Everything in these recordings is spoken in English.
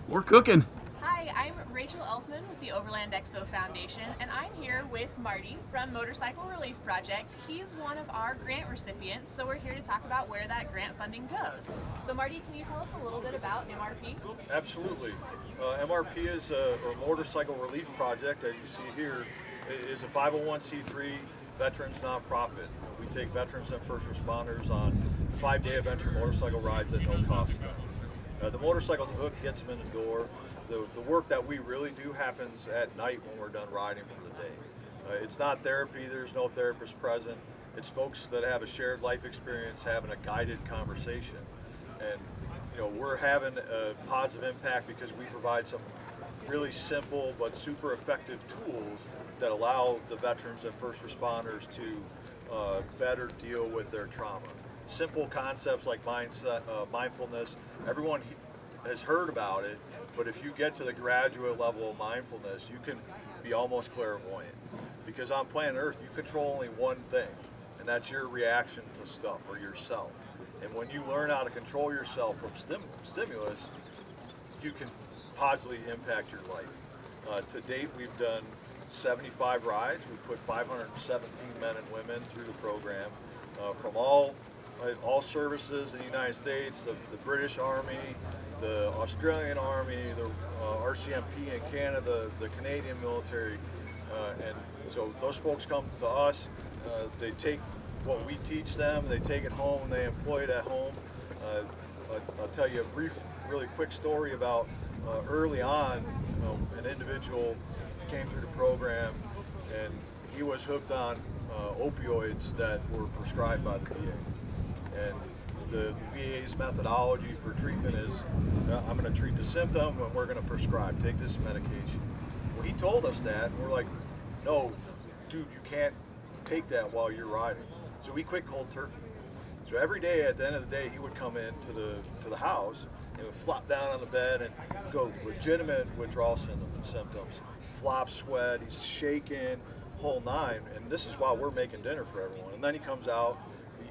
We're cooking. Hi, I'm Rachael Elseman with the Overland Expo Foundation, and I'm here with Marty from Motorcycle Relief Project. He's one of our grant recipients, so we're here to talk about where that grant funding goes. So Marty, can you tell us a little bit about MRP? Absolutely. MRP is a Motorcycle Relief Project, as you see here, is a 501c3 veterans nonprofit. We take veterans and first responders on 5-day adventure motorcycle rides at no cost. The motorcycle's a hook, gets them in the door. The work that we really do happens at night when we're done riding for the day. It's not therapy, there's no therapist present. It's folks that have a shared life experience having a guided conversation. And we're having a positive impact because we provide some really simple but super effective tools that allow the veterans and first responders to better deal with their trauma. Simple concepts like mindfulness, everyone has heard about it, but if you get to the graduate level of mindfulness, you can be almost clairvoyant. Because on planet Earth, you control only one thing, and that's your reaction to stuff or yourself. And when you learn how to control yourself from stimulus, you can positively impact your life. To date, we've done 75 rides. We put 517 men and women through the program from all services in the United States, the British Army, the Australian Army, the RCMP in Canada, the Canadian military, and so those folks come to us. They take what we teach them, they take it home, and they employ it at home. I'll tell you a brief, really quick story about early on. An individual came through the program, and he was hooked on opioids that were prescribed by the VA. And the VA's methodology for treatment is, I'm going to treat the symptom and we're going to prescribe, take this medication. Well, he told us that, and we're like, no, dude, you can't take that while you're riding. So we quit cold turkey. So every day at the end of the day, he would come into the house and would flop down on the bed and go legitimate withdrawal symptoms, flop sweat, he's shaking, whole nine, and this is while we're making dinner for everyone. And then he comes out,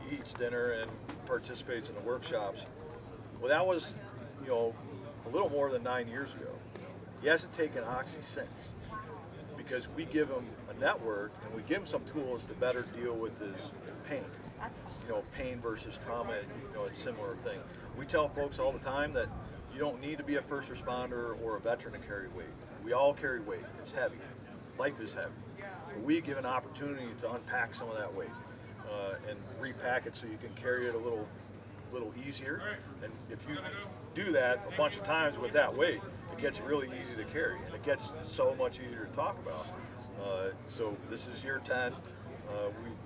he eats dinner and participates in the workshops. Well, that was, a little more than 9 years ago. He hasn't taken Oxy since, because we give him a network and we give him some tools to better deal with his pain. That's awesome. Pain versus trauma, it's a similar thing. We tell folks all the time that you don't need to be a first responder or a veteran to carry weight. We all carry weight. It's heavy. Life is heavy. We give an opportunity to unpack some of that weight and repack it so you can carry it a little easier. And if you do that a bunch of times with that weight, it gets really easy to carry, and it gets so much easier to talk about. So this is year 10.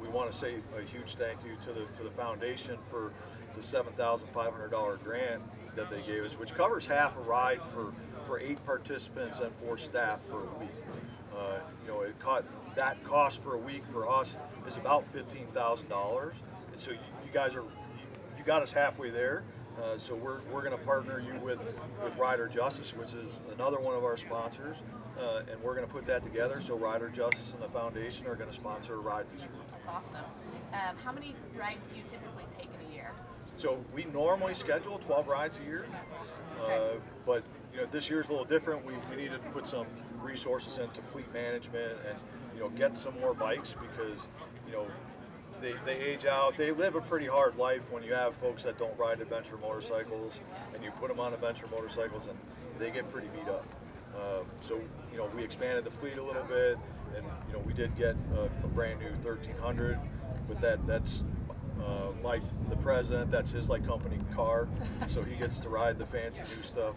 We want to say a huge thank you to the foundation for the $7,500 grant that they gave us, which covers half a ride for 8 participants and 4 staff for a week. That cost for a week for us is about $15,000, and so you guys you got us halfway there. So we're going to partner you with Rider Justice, which is another one of our sponsors, and we're going to put that together. So Rider Justice and the foundation are going to sponsor a ride this year. That's awesome. How many rides do you typically take in a year? So we normally schedule 12 rides a year. That's awesome. Okay. But this year's a little different. We needed to put some resources into fleet management and get some more bikes, because they age out. They live a pretty hard life when you have folks that don't ride adventure motorcycles, and you put them on adventure motorcycles and they get pretty beat up. So we expanded the fleet a little bit, and we did get a brand new 1300. With that's Mike, the president, that's his company car, so he gets to ride the fancy new stuff.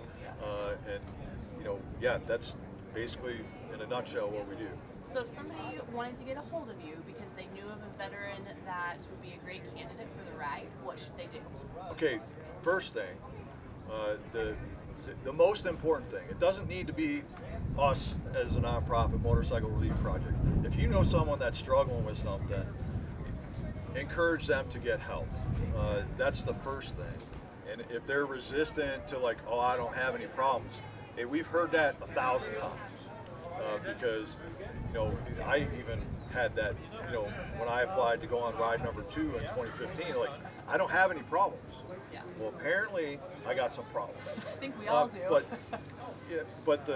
That's basically in a nutshell what we do. So if somebody wanted to get a hold of you because they knew of a veteran that would be a great candidate for the ride, what should they do? Okay, first thing, the most important thing, it doesn't need to be us as a nonprofit motorcycle relief project. If you know someone that's struggling with something, encourage them to get help. That's the first thing. And if they're resistant to I don't have any problems, we've heard that 1,000 times. Because I even had that when I applied to go on ride number 2 in 2015, I don't have any problems. Yeah. Well, apparently I got some problems. I think we all do. But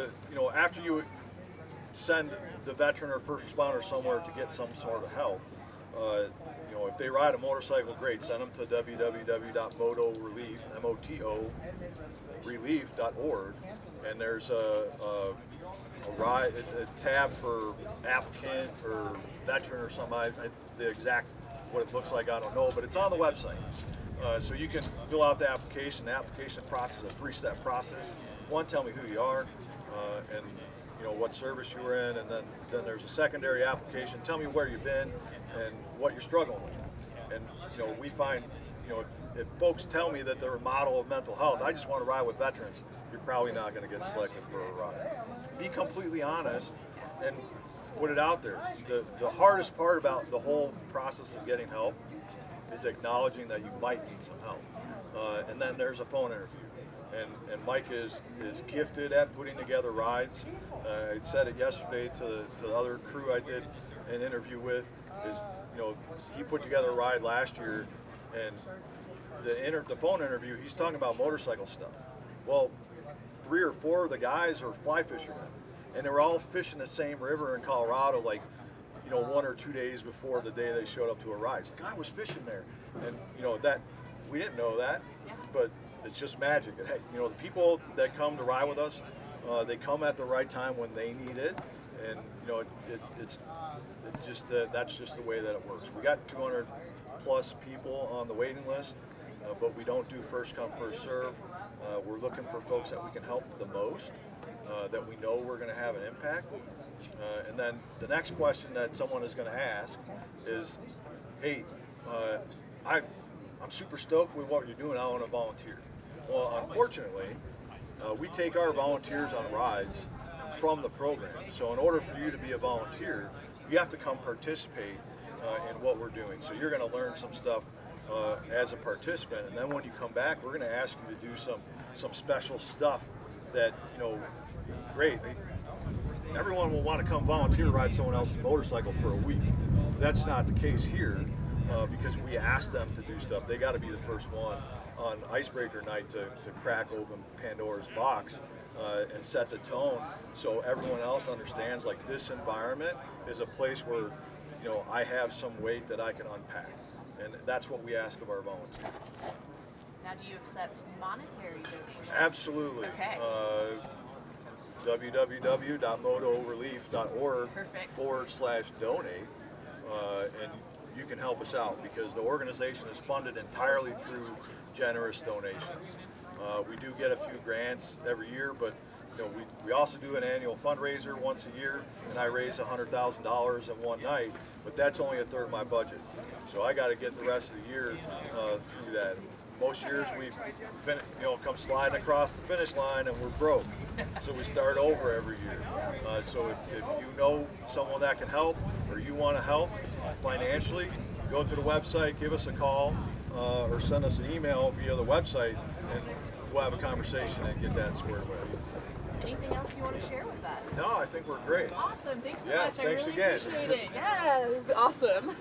after you send the veteran or first responder somewhere to get some sort of help, if they ride a motorcycle, great. Send them to www.motorelief, M-O-T-O, relief.org, and there's a tab for applicant or veteran or something. The exact what it looks like, I don't know, but it's on the website. So you can fill out the application. The application process is a 3-step process. One, tell me who you are, and what service you were in, and then there's a secondary application. Tell me where you've been and what you're struggling with. And we find, if folks tell me that they're a model of mental health, I just want to ride with veterans, you're probably not going to get selected for a ride. Be completely honest and put it out there. The hardest part about the whole process of getting help is acknowledging that you might need some help. And then there's a phone interview. And Mike is gifted at putting together rides. I said it yesterday to the other crew I did an interview with, he put together a ride last year, and the phone interview, he's talking about motorcycle stuff. Well, 3 or 4 of the guys are fly fishermen, and they were all fishing the same river in Colorado, 1 or 2 days before the day they showed up to a ride. The guy was fishing there, and that we didn't know that, but it's just magic. Hey, the people that come to ride with us, they come at the right time when they need it, and that's just the way that it works. We got 200 plus people on the waiting list, but we don't do first come first serve. We're looking for folks that we can help the most, that we know we're going to have an impact. And then the next question that someone is going to ask is, hey, I'm super stoked with what you're doing. I want to volunteer. Well, unfortunately, we take our volunteers on rides from the program. So in order for you to be a volunteer, you have to come participate in what we're doing. So you're going to learn some stuff as a participant, and then when you come back, we're going to ask you to do some special stuff that, great. Everyone will want to come volunteer to ride someone else's motorcycle for a week. That's not the case here, because we ask them to do stuff. They got to be the first one on icebreaker night to crack open Pandora's box and set the tone, so everyone else understands, this environment is a place where I have some weight that I can unpack, and that's what we ask of our volunteers. Now, do you accept monetary donations? Absolutely. Okay. www.motorelief.org Perfect. /donate, and you can help us out, because the organization is funded entirely through generous donations. We do get a few grants every year, but we also do an annual fundraiser once a year, and I raise $100,000 in one night, but that's only a third of my budget. So I got to get the rest of the year through that. Most years we come sliding across the finish line and we're broke. So we start over every year. So if you know someone that can help, or you want to help financially, go to the website, give us a call, or send us an email via the website, and we'll have a conversation and get that squared away. Anything else you want to share with us? No, I think we're great. Awesome. Thanks so Yeah, much. thanks I really again. appreciate it. Yeah, it was awesome.